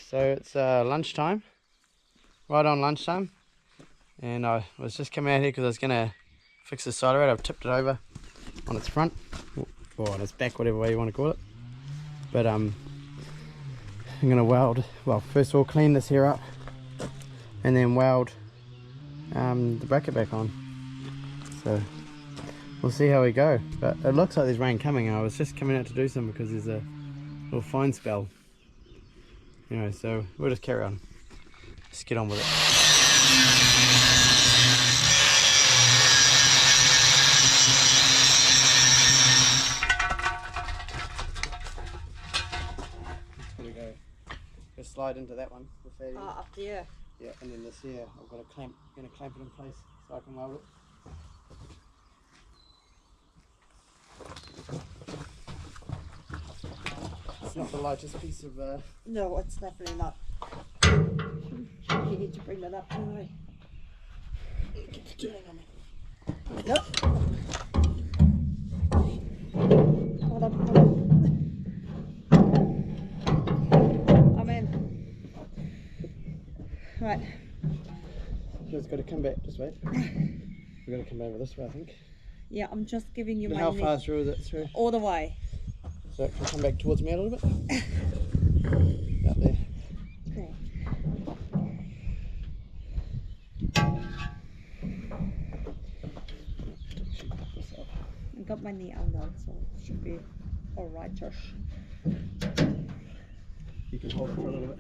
so it's lunchtime, right on lunchtime, and I was just coming out here because I was going to fix the silorator. I've tipped it over on its front, or on its back, whatever way you want to call it, but I'm going to weld, well, first of all clean this here up, and then weld the bracket back on, so we'll see how we go. But it looks like there's rain coming. I was just coming out to do some because there's a little fine spell. Anyway, so we'll just carry on. Just get on with it. Here we go. Just slide into that one with that. Oh, up there. Yeah, and then this here, I've got a clamp. I'm going to clamp it in place so I can weld it. It's not the lightest piece of... No, it's definitely not. You need to bring that up anyway. Keep turning on me. Nope. Hold on, hold on. I'm in. Right. Just got to come back, just wait. We've got to come over this way, I think. Yeah, I'm just giving you And my how far through is it through? all the way. So it can come back towards me a little bit. Out there. Okay. I got my knee undone, so it should be alright, Josh. You can hold it for a little bit.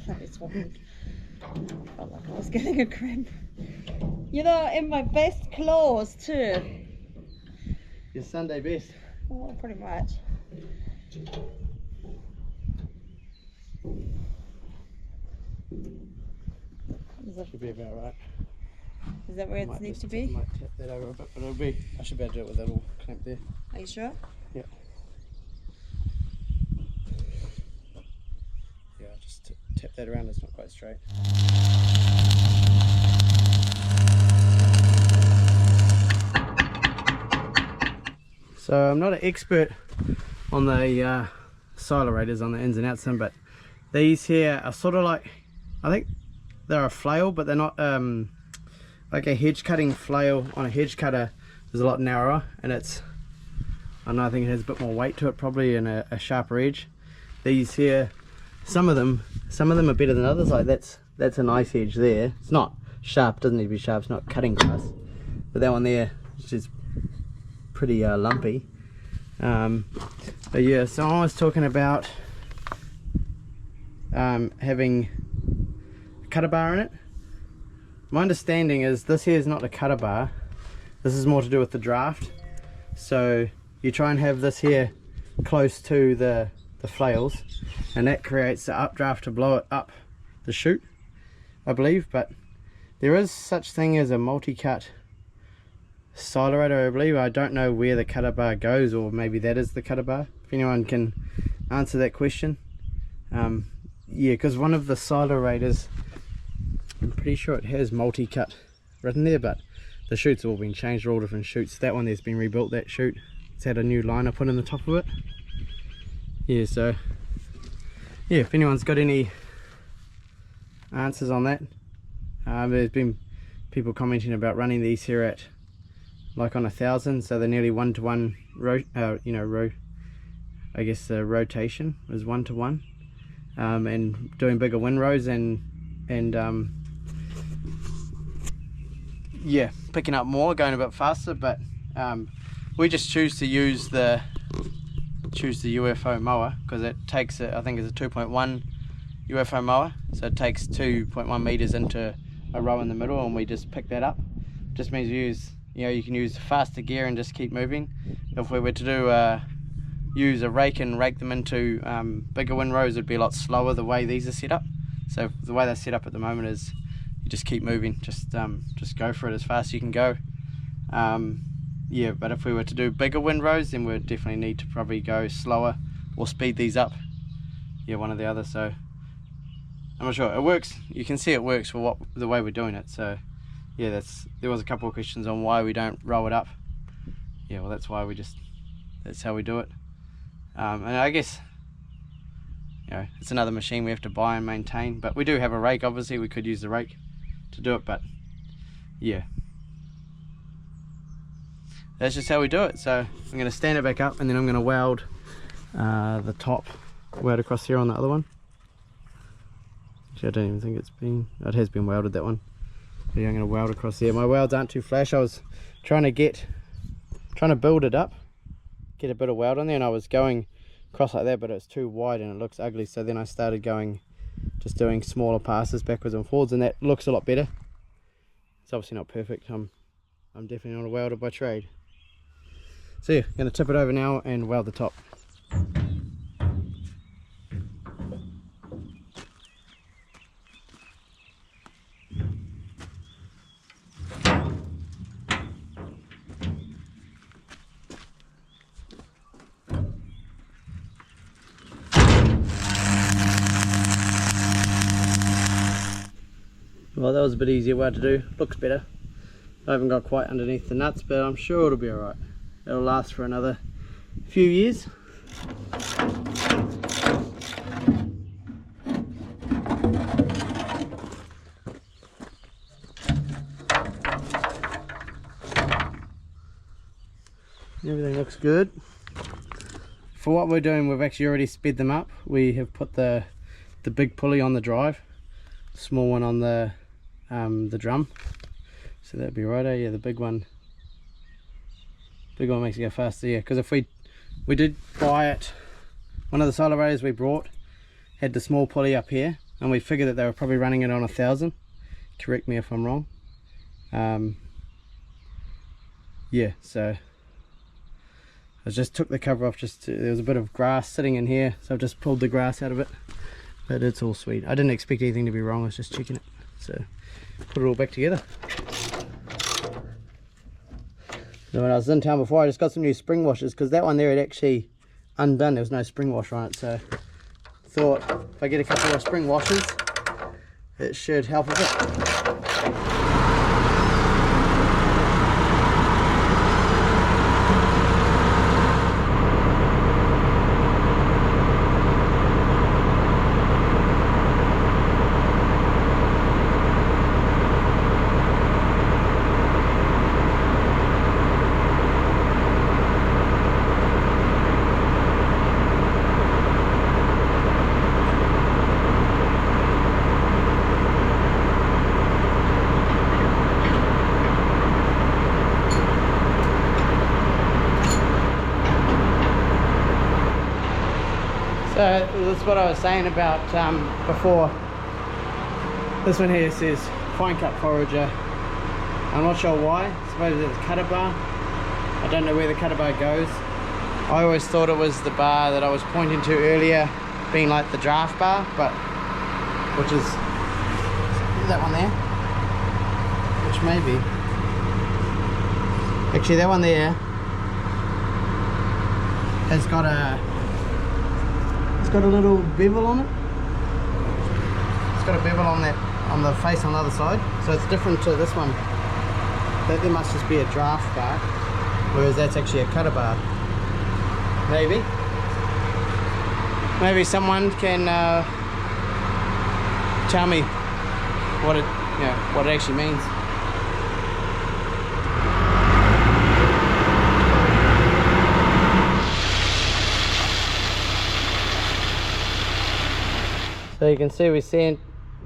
That is holding. Felt like I was getting a cramp. You know, in my best clothes too. Your Sunday best. Well, pretty much. Should be about right. Is that where it needs to be? I might tap that over a bit, but it'll be. I should be able to do it with that little clamp there. Are you sure? Yeah. Yeah, I'll just tap that around. It's not quite straight. So I'm not an expert on the silorators, on the ins and outs of them, but these here are sort of like, I think they're a flail, but they're not like a hedge cutting flail. On a hedge cutter is a lot narrower, and it's, I don't know, I think it has a bit more weight to it probably, and a sharper edge. These here, some of them are better than others. Like that's a nice edge there. It's not sharp, doesn't need to be sharp, it's not cutting class, but that one there is just pretty lumpy. But yeah, so I was talking about having a cutter bar in it. My understanding is this here is not a cutter bar, this is more to do with the draft. So you try and have this here close to the flails, and that creates the updraft to blow it up the chute, I believe. But there is such thing as a multi-cut silorator, I believe. I don't know where the cutter bar goes, or maybe that is the cutter bar. If anyone can answer that question. Yeah, because one of the silorators, I'm pretty sure it has multi-cut written there, but the chutes have all been changed, all different chutes. That one there's been rebuilt, that chute. It's had a new liner put in the top of it. Yeah, so yeah, if anyone's got any answers on that. There's been people commenting about running these here at like on 1,000, so they're nearly 1-to-1 I guess the rotation is 1-to-1, and doing bigger windrows and yeah, picking up more, going a bit faster. But we just choose to use the UFO mower because it takes I think it's a 2.1 UFO mower, so it takes 2.1 meters into a row in the middle, and we just pick that up. Just means you use, you can use faster gear and just keep moving. If we were to do use a rake and rake them into bigger windrows, it'd be a lot slower the way these are set up. So the way they're set up at the moment is you just keep moving, just go for it as fast as you can go. Yeah, but if we were to do bigger windrows, then we'd definitely need to probably go slower or speed these up. Yeah, one or the other. So I'm not sure. It works. You can see it works for the way we're doing it. So yeah, there was a couple of questions on why we don't roll it up. Yeah, well, that's why that's how we do it. And I guess know, it's another machine we have to buy and maintain. But we do have a rake, obviously we could use the rake to do it, but yeah, that's just how we do it. So I'm going to stand it back up, and then I'm going to weld the top weld across here on the other one. Actually, I don't even think it's been, it has been welded, that one. But yeah, I'm going to weld across here. My welds aren't too flash. I was trying to build it up, get a bit of weld on there, and I was going across like that, but it's too wide and it looks ugly. So then I started just doing smaller passes backwards and forwards, and that looks a lot better. It's obviously not perfect. I'm definitely not a welder by trade. So yeah, I'm going to tip it over now and weld the top. Well, that was a bit easier weld to do. Looks better. I haven't got quite underneath the nuts, but I'm sure it'll be alright. It'll last for another few years. Everything looks good. For what we're doing, we've actually already sped them up. We have put the big pulley on the drive, small one on the drum, so that'd be right. Yeah, the big one makes it go faster. Yeah, because if we did buy it, one of the silorators we brought had the small pulley up here, and we figured that they were probably running it on 1,000. Correct me if I'm wrong. Yeah, so I just took the cover off. There was a bit of grass sitting in here, so I've just pulled the grass out of it, but it's all sweet. I didn't expect anything to be wrong. I was just checking it, so put it all back together. So when I was in town before, I just got some new spring washers, because that one there had actually undone. There was no spring washer on it, so I thought if I get a couple of spring washers, it should help a bit. So that's what I was saying about before. This one here says fine cut forager. I'm not sure why. I suppose it's a cutter bar. I don't know where the cutter bar goes. I always thought it was the bar that I was pointing to earlier, being like the draft bar, but which is that one there, which may be. Actually, that one there has got a little bevel on it. It's got a bevel on that, on the face on the other side, so it's different to this one. That there must just be a draft bar, whereas that's actually a cutter bar. Maybe someone can tell me what it actually means. So you can see we sent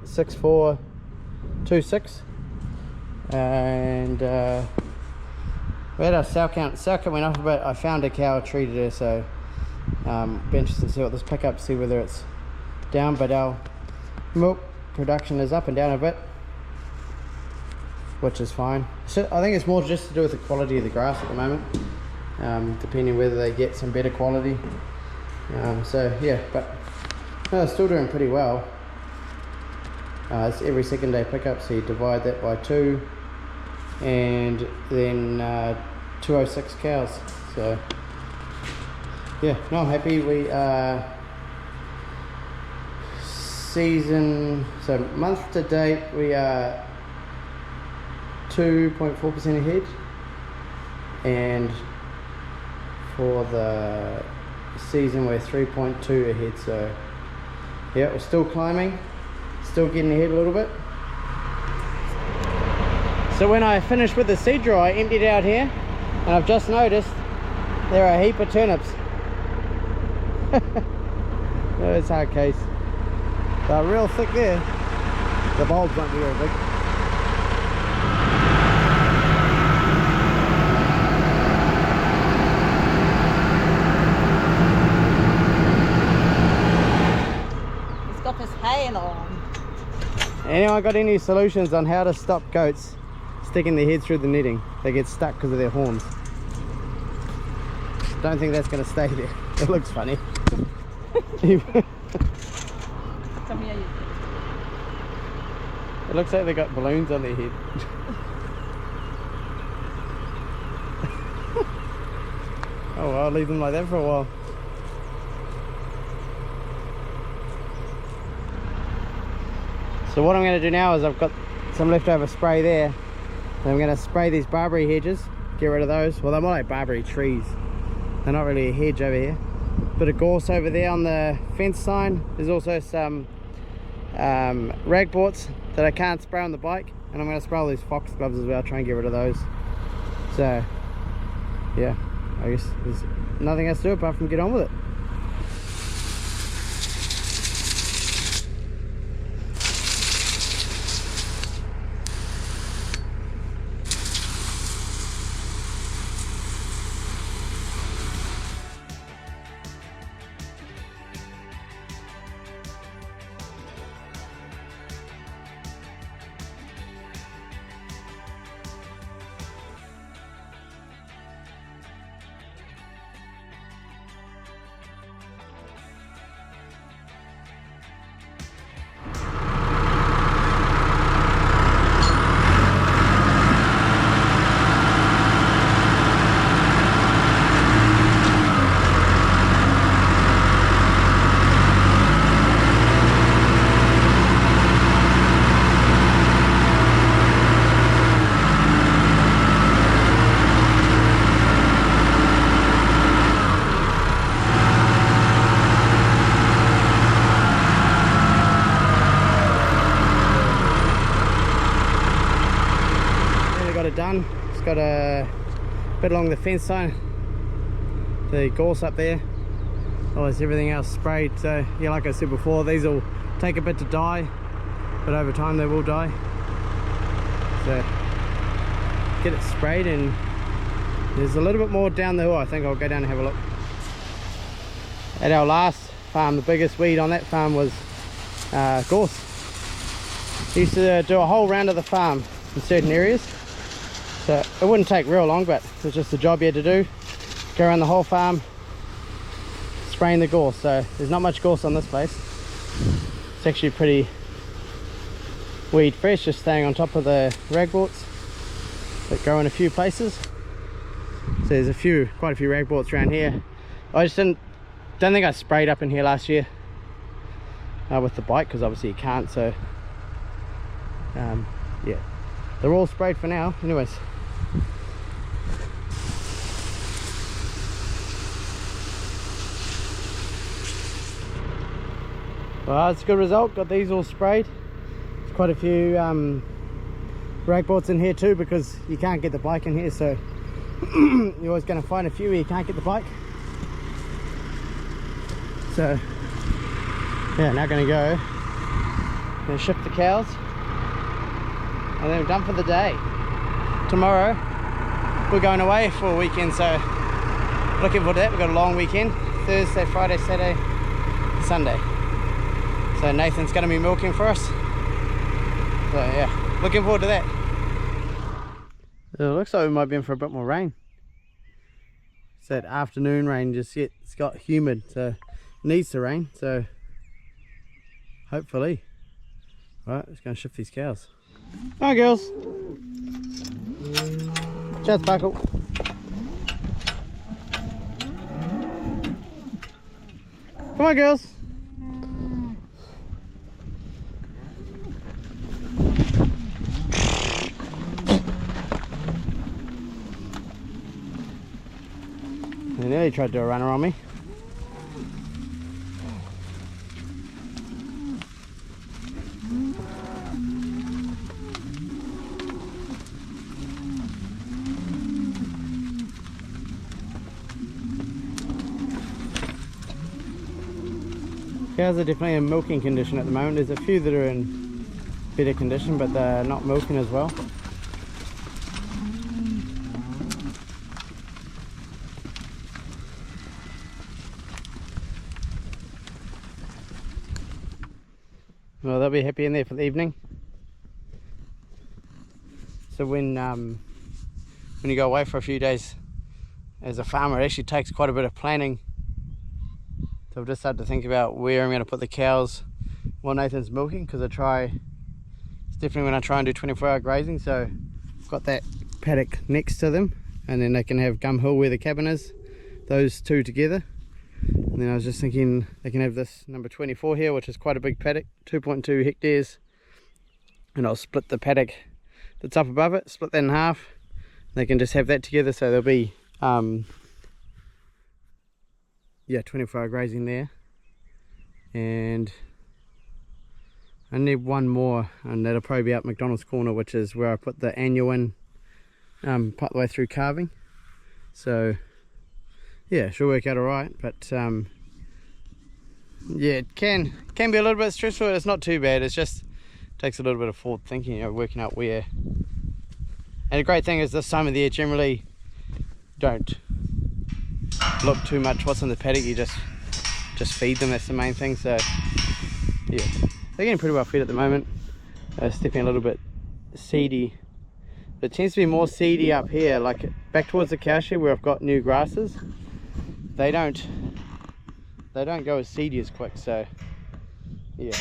6426, and we had our sow count. Sow count went up a bit. I found a cow treated her, so be interested to see what this pickup, see whether it's down, but our milk production is up and down a bit, which is fine. So I think it's more just to do with the quality of the grass at the moment, depending whether they get some better quality. So yeah, but no, it's still doing pretty well. It's every second day pickup, so you divide that by 2, and then 206 cows. So yeah, no, I'm happy. We so month to date we are 2.4% ahead, and for the season we're 3.2 ahead. So Yeah, we're still climbing, still getting ahead a little bit. So when I finished with the seed drill, I emptied out here, and I've just noticed there are a heap of turnips. It's hard case. They're real thick there. The bulbs won't be very big. He's got his hair on. Anyone got any solutions on how to stop goats sticking their head through the netting? They get stuck because of their horns. Don't think that's going to stay there. It looks funny. Come here, you. It looks like they got balloons on their head. Oh well, I'll leave them like that for a while. So what I'm going to do now is I've got some leftover spray there, and I'm going to spray these barberry hedges, get rid of those. Well, they're more like barberry trees. They're not really a hedge over here. Bit of gorse over there on the fence sign. There's also some ragports that I can't spray on the bike, and I'm going to spray all these fox gloves as well, try and get rid of those. So yeah, I guess there's nothing else to do apart from get on with it. Done. It's got a bit along the fence line, the gorse up there. Otherwise everything else sprayed. So yeah, like I said before, these will take a bit to die, but over time they will die. So get it sprayed, and there's a little bit more down the hill. I think I'll go down and have a look. At our last farm, the biggest weed on that farm was gorse. Used to do a whole round of the farm in certain areas. So it wouldn't take real long, but it was just a job you had to do. Go around the whole farm, spraying the gorse. So there's not much gorse on this place. It's actually pretty weed fresh, just staying on top of the ragworts that grow in a few places. So there's quite a few ragworts around here. I just don't think I sprayed up in here last year with the bike, because obviously you can't. So yeah, they're all sprayed for now. Anyways. Well, it's a good result. Got these all sprayed. There's quite a few ragworts in here too, because you can't get the bike in here, so you're always going to find a few where you can't get the bike. So yeah, now going to shift the cows, and then we're done for the day. Tomorrow we're going away for a weekend, so looking forward to that. We've got a long weekend, Thursday, Friday, Saturday, Sunday. So Nathan's going to be milking for us. So yeah, looking forward to that. It looks like we might be in for a bit more rain. It's that afternoon rain just yet. It's got humid, so it needs to rain. So hopefully. Alright, just going to shift these cows. Hi girls. Chat Sparkle. Come on girls. They nearly tried to do a runner on me. Cows are definitely in milking condition at the moment. There's a few that are in better condition, but they're not milking as well. Well, they'll be happy in there for the evening. So when you go away for a few days as a farmer, it actually takes quite a bit of planning. So I've just started to think about where I'm going to put the cows while Nathan's milking, because it's definitely when I try and do 24-hour grazing. So I've got that paddock next to them, and then they can have Gum Hill where the cabin is, those two together. And then I was just thinking they can have this number 24 here, which is quite a big paddock, 2.2 hectares, and I'll split the paddock that's up above it, split that in half. They can just have that together, so there'll be 24-hour grazing there. And I need one more, and that'll probably be up McDonald's Corner, which is where I put the annual in part the way through calving. So yeah, it should work out alright, but yeah, it can be a little bit stressful. It's not too bad, it's just takes a little bit of forward thinking, you know, working out where. And the great thing is this time of the year generally don't look too much what's in the paddock, you just feed them, that's the main thing. So yeah, they're getting pretty well fed at the moment. It's definitely a little bit seedy. It tends to be more seedy up here, like back towards the cow shed where I've got new grasses. They don't go as seedy as quick, so yeah,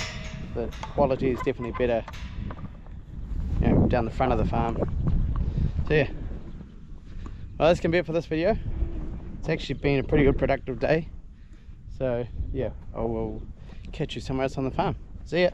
the quality is definitely better, you know, down the front of the farm. So yeah, well, that's gonna be it for this video. It's actually been a pretty good productive day, so yeah, I will catch you somewhere else on the farm. See ya.